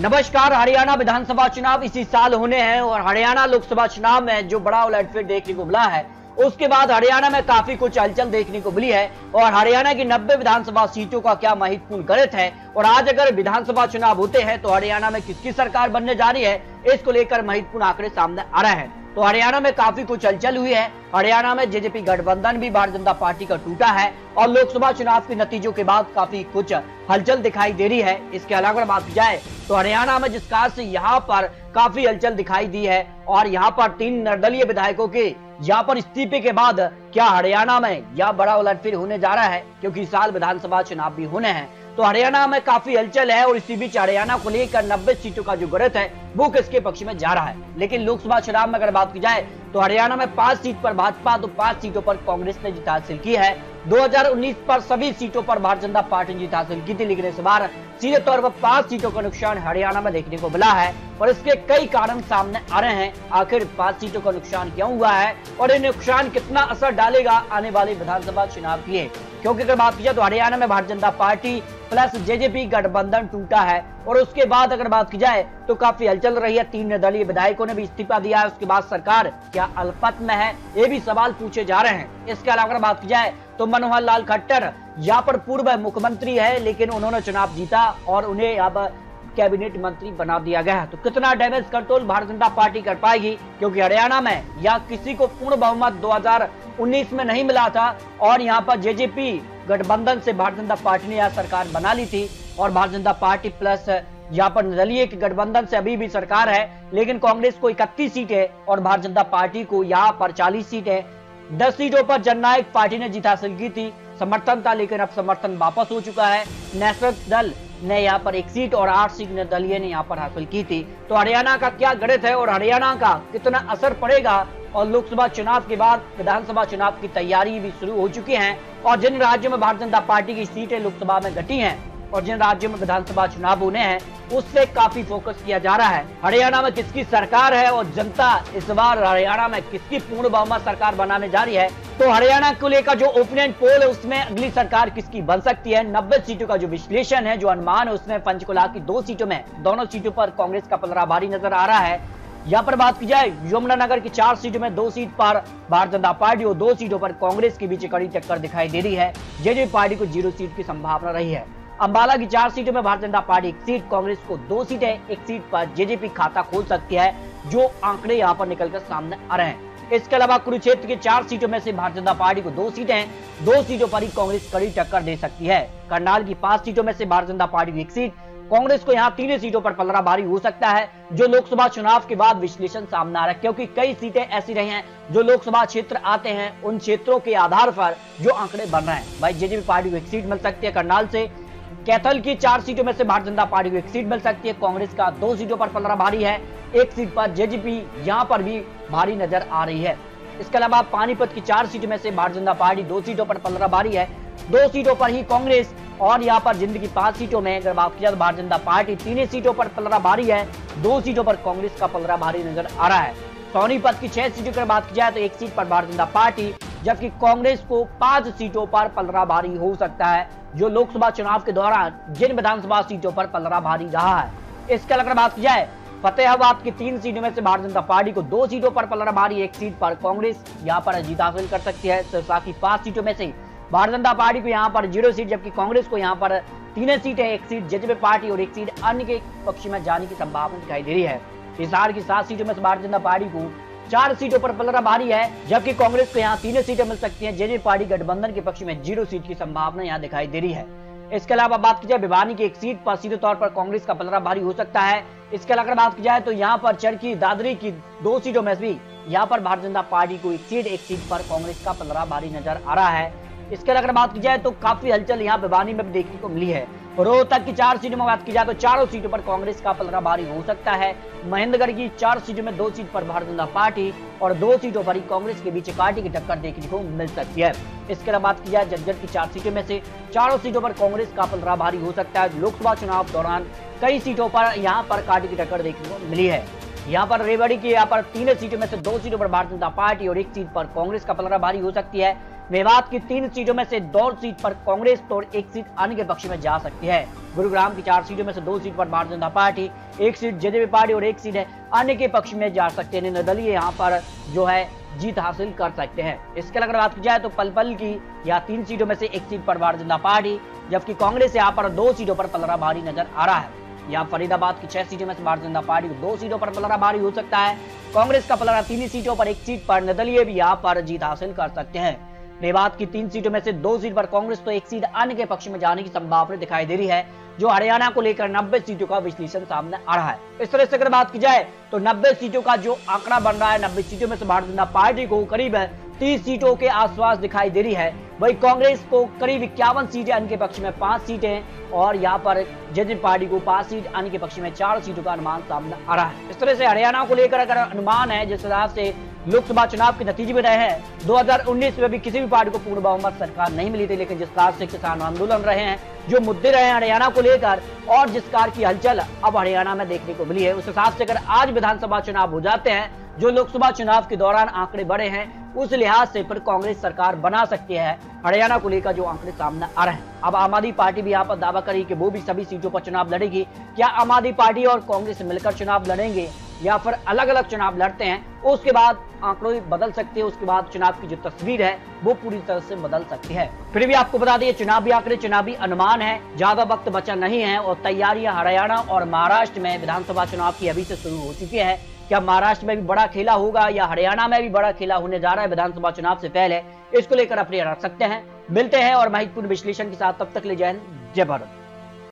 नमस्कार। हरियाणा विधानसभा चुनाव इसी साल होने हैं और हरियाणा लोकसभा चुनाव में जो बड़ा उलटफेर देखने को मिला है, उसके बाद हरियाणा में काफी कुछ हलचल देखने को मिली है और हरियाणा की 90 विधानसभा सीटों का क्या महत्वपूर्ण गणित है और आज अगर विधानसभा चुनाव होते हैं तो हरियाणा में किसकी सरकार बनने जा रही है, इसको लेकर महत्वपूर्ण आंकड़े सामने आ रहे हैं। तो हरियाणा में काफी कुछ हलचल हुई है। हरियाणा में जेजेपी गठबंधन भी भारतीय जनता पार्टी का टूटा है और लोकसभा चुनाव के नतीजों के बाद काफी कुछ हलचल दिखाई दे रही है। इसके अलावा बात की जाए तो हरियाणा में जिस कार से यहाँ पर काफी हलचल दिखाई दी है और यहाँ पर 3 निर्दलीय विधायकों के यहाँ पर इस्तीफे के बाद क्या हरियाणा में यह बड़ा उलटफेर होने जा रहा है, क्योंकि इस साल विधानसभा चुनाव भी होने हैं। तो हरियाणा में काफी हलचल है और इसी बीच हरियाणा को लेकर 90 सीटों का जो गणित है वो किसके पक्ष में जा रहा है। लेकिन लोकसभा चुनाव में अगर बात की जाए तो हरियाणा में 5 सीट पर भाजपा तो 5 सीटों पर कांग्रेस ने जीत हासिल की है। 2019 पर सभी सीटों पर भारतीय जनता पार्टी ने जीत हासिल की थी, लेकिन इस बार सीधे तौर पर 5 सीटों का नुकसान हरियाणा में देखने को मिला है और इसके कई कारण सामने आ रहे हैं। आखिर 5 सीटों का नुकसान क्यों हुआ है और ये नुकसान कितना असर डालेगा आने वाले विधानसभा चुनाव के लिए, क्योंकि अगर बात की जाए तो हरियाणा में Bharatiya Janata party plus JJP गठबंधन टूटा है और उसके बाद अगर बात की जाए तो काफी हलचल रही है। 3 निर्दलीय विधायकों ने भी इस्तीफा दिया है। उसके बाद सरकार क्या अल्पत्व में है, ये भी सवाल पूछे जा रहे हैं। इसके अलावा अगर बात की जाए तो मनोहर लाल खट्टर यहाँ पर पूर्व मुख्यमंत्री है, लेकिन उन्होंने चुनाव जीता और उन्हें अब कैबिनेट मंत्री बना दिया गया है। तो कितना damage control Bharatiya Janata party कर पाएगी, क्योंकि हरियाणा में या किसी को पूर्ण बहुमत 2019 में नहीं मिला था और यहाँ पर जेजेपी गठबंधन से भारतीय जनता पार्टी ने यह सरकार बना ली थी और भारतीय जनता पार्टी प्लस यहाँ पर निर्दलीय के गठबंधन से अभी भी सरकार है, लेकिन कांग्रेस को 31 सीट है और भारतीय जनता पार्टी को यहाँ पर 40 सीट है। 10 सीटों पर जननायक पार्टी ने जीत हासिल की थी, समर्थन था, लेकिन अब समर्थन वापस हो चुका है। नेशनल दल ने यहाँ पर 1 सीट और 8 सीट निर्दलीय ने यहाँ पर हासिल की थी। तो हरियाणा का क्या गणित है और हरियाणा का कितना असर पड़ेगा, और लोकसभा चुनाव के बाद विधानसभा चुनाव की तैयारी भी शुरू हो चुकी है और जिन राज्यों में भारतीय जनता पार्टी की सीटें लोकसभा में घटी हैं और जिन राज्यों में विधानसभा चुनाव होने हैं उससे काफी फोकस किया जा रहा है। हरियाणा में किसकी सरकार है और जनता इस बार हरियाणा में किसकी पूर्ण बहुमत सरकार बनाने जा रही है। तो हरियाणा को लेकर जो ओपिनियन पोल है उसमें अगली सरकार किसकी बन सकती है, 90 सीटों का जो विश्लेषण है, जो अनुमान है, उसमें पंचकुला की 2 सीटों में दोनों सीटों पर कांग्रेस का पलड़ा भारी नजर आ रहा है। यहाँ पर बात की जाए यमुनानगर की 4 सीटों में 2 सीट पर भारतीय जनता पार्टी और 2 सीटों पर कांग्रेस के बीच कड़ी टक्कर दिखाई दे रही है। जेजेपी पार्टी को 0 सीट की संभावना रही है। अंबाला की 4 सीटों में भारतीय जनता पार्टी 1 सीट, कांग्रेस को 2 सीटें, 1 सीट पर जेजेपी खाता खोल सकती है, जो आंकड़े यहाँ पर निकलकर सामने आ रहे हैं। इसके अलावा कुरुक्षेत्र की 4 सीटों में से भारतीय जनता पार्टी को 2 सीटें, 2 सीटों पर ही कांग्रेस कड़ी टक्कर दे सकती है। करनाल की 5 सीटों में से भारतीय जनता पार्टी को 1 सीट, कांग्रेस को यहाँ 3 सीटों पर पलड़ा भारी हो सकता है, जो लोकसभा चुनाव के बाद विश्लेषण सामने आ रहा है, क्योंकि कई सीटें ऐसी रही हैं जो लोकसभा क्षेत्र आते हैं, उन क्षेत्रों के आधार पर जो आंकड़े बन रहे हैं। भाई जेजेपी पार्टी को 1 सीट मिल सकती है करनाल से, कैथल की 4 सीटों में से भारतीय जनता पार्टी को 1 सीट मिल सकती है, कांग्रेस का 2 सीटों पर पलड़ा भारी है, 1 सीट पर जेजेपी यहाँ पर भी भारी नजर आ रही है। इसके अलावा पानीपत की 4 सीटों में से भारतीय जनता पार्टी 2 सीटों पर पलड़ा भारी है, 2 सीटों पर ही कांग्रेस, और यहाँ पर जिंद की 5 सीटों में अगर बात की जाए तो भारतीय जनता पार्टी 3 सीटों पर पलड़ा भारी है, 2 सीटों पर कांग्रेस का पलड़ा भारी नजर आ रहा है। सोनीपत की 6 सीटों की बात की जाए तो 1 सीट पर भारतीय जनता पार्टी, जबकि कांग्रेस को 5 सीटों पर पलड़ा भारी हो सकता है, जो लोकसभा चुनाव के दौरान जिन विधानसभा सीटों पर पलड़ा भारी रहा है। इसके अलावा बात की जाए फतेहाबाद की 3 सीटों में से भारतीय जनता पार्टी को 2 सीटों पर पलड़ा भारी, 1 सीट पर कांग्रेस यहाँ पर जीत हासिल कर सकती है। सिरसा की 5 सीटों में से भारतीय जनता पार्टी को यहाँ पर 0 सीट, जबकि कांग्रेस को यहाँ पर 3 सीटें, 1 सीट जेजेपी पार्टी और 1 सीट अन्य के पक्ष में जाने की संभावना दिखाई दे रही है। हिसार की 7 सीटों में से भारतीय जनता पार्टी को 4 सीटों पर पलड़ा भारी है, जबकि कांग्रेस को यहाँ 3 सीटें मिल सकती हैं। जेजेपी पार्टी गठबंधन के पक्ष में 0 सीट की संभावना यहाँ दिखाई दे रही है। इसके अलावा बात की जाए भिवानी की 1 सीट पर सीधे तौर पर कांग्रेस का पलड़ा भारी हो सकता है। इसके अलावा बात की जाए तो यहाँ पर चरखी दादरी की 2 सीटों में भी यहाँ पर भारतीय जनता पार्टी को 1 सीट पर कांग्रेस का पलड़ा भारी नजर आ रहा है। इसके अलावा बात की जाए तो काफी हलचल यहाँ भिवानी में भी देखने को मिली है। रोहतक की 4 सीटों में बात की जाए तो 4 सीटों पर कांग्रेस का पलड़ा भारी हो सकता है। महेंद्रगढ़ की 4 सीटों में 2 सीट पर भारतीय जनता पार्टी और 2 सीटों पर ही कांग्रेस के बीच कांटे की टक्कर देखने को मिल सकती है। इसके अलावा बात की जाए जज्जर की 4 सीटों में से 4 सीटों पर कांग्रेस का पलड़ा भारी हो सकता है। लोकसभा चुनाव दौरान कई सीटों पर यहाँ पर कांटे की टक्कर देखने को मिली है। यहाँ पर रेवाड़ी की 3 सीटों में से 2 सीटों पर भारतीय जनता पार्टी और 1 सीट पर कांग्रेस का पलड़ा भारी हो सकती है। मेवात की 3 सीटों में से 2 सीट पर कांग्रेस तो 1 सीट अन्य के पक्ष में जा सकती है। गुरुग्राम की 4 सीटों में से 2 सीट पर Bharatiya Janata party, 1 seat JJP party और 1 सीट है अन्य के पक्ष में जा सकते हैं। निर्दलीय यहाँ पर जो है जीत हासिल कर सकते हैं। इसके अलावा बात की जाए तो पलपल की या 3 सीटों में से 1 सीट पर भारतीय जनता पार्टी, जबकि कांग्रेस यहाँ पर 2 सीटों पर पलड़ा भारी नजर आ रहा है। यहाँ फरीदाबाद की 6 सीटों में से भारतीय जनता पार्टी को 2 सीटों पर पलड़ा भारी हो सकता है। कांग्रेस का पलड़ा 3 सीटों पर 1 सीट पर, निर्दलीय भी यहाँ पर जीत हासिल कर सकते हैं। मेवात की 3 सीटों में से 2 सीट पर कांग्रेस तो 1 सीट अन्य के पक्ष में जाने की संभावना दिखाई दे रही है, जो हरियाणा को लेकर 90 सीटों का विश्लेषण सामने आ रहा है। इस तरह से अगर बात की जाए तो 90 सीटों का जो आंकड़ा बन रहा है, 90 सीटों में से भारतीय जनता पार्टी को करीब 30 सीटों के आसपास दिखाई दे रही है। वही कांग्रेस को करीब 51 सीटें, अन्य के पक्ष में 5 सीटें और यहाँ पर जेजेपी पार्टी को 5 सीट, अन्य के पक्ष में 4 सीटों का अनुमान सामने आ रहा है। इस तरह से हरियाणा को लेकर अगर अनुमान है, जिस हिसाब से लोकसभा चुनाव के नतीजे में रहे हैं, 2019 में भी किसी भी पार्टी को पूर्ण बहुमत सरकार नहीं मिली थी, लेकिन जिस प्रकार से किसान आंदोलन रहे हैं, जो मुद्दे रहे हैं हरियाणा को लेकर और जिस प्रकार की हलचल अब हरियाणा में देखने को मिली है, उस हिसाब से अगर आज विधानसभा चुनाव हो जाते हैं, जो लोकसभा चुनाव के दौरान आंकड़े बढ़े हैं, उस लिहाज से फिर कांग्रेस सरकार बना सकती है हरियाणा को लेकर जो आंकड़े सामने आ रहे हैं। अब आम आदमी पार्टी भी यहाँ पर दावा करी कि वो भी सभी सीटों पर चुनाव लड़ेगी। क्या आम आदमी पार्टी और कांग्रेस मिलकर चुनाव लड़ेंगे या फिर अलग अलग चुनाव लड़ते हैं, उसके बाद आंकड़े बदल सकते हैं। उसके बाद चुनाव की जो तस्वीर है वो पूरी तरह से बदल सकती है। फिर भी आपको बता दें, चुनावी आंकड़े चुनावी अनुमान है, ज्यादा वक्त बचा नहीं है और तैयारियां हरियाणा और महाराष्ट्र में विधानसभा चुनाव की अभी से शुरू हो चुकी है। क्या महाराष्ट्र में भी बड़ा खेला होगा या हरियाणा में भी बड़ा खेला होने जा रहा है विधानसभा चुनाव से पहले, इसको लेकर अपने रख सकते हैं। मिलते हैं और महत्वपूर्ण विश्लेषण के साथ, तब तक ले जय हिंद, जय भारत।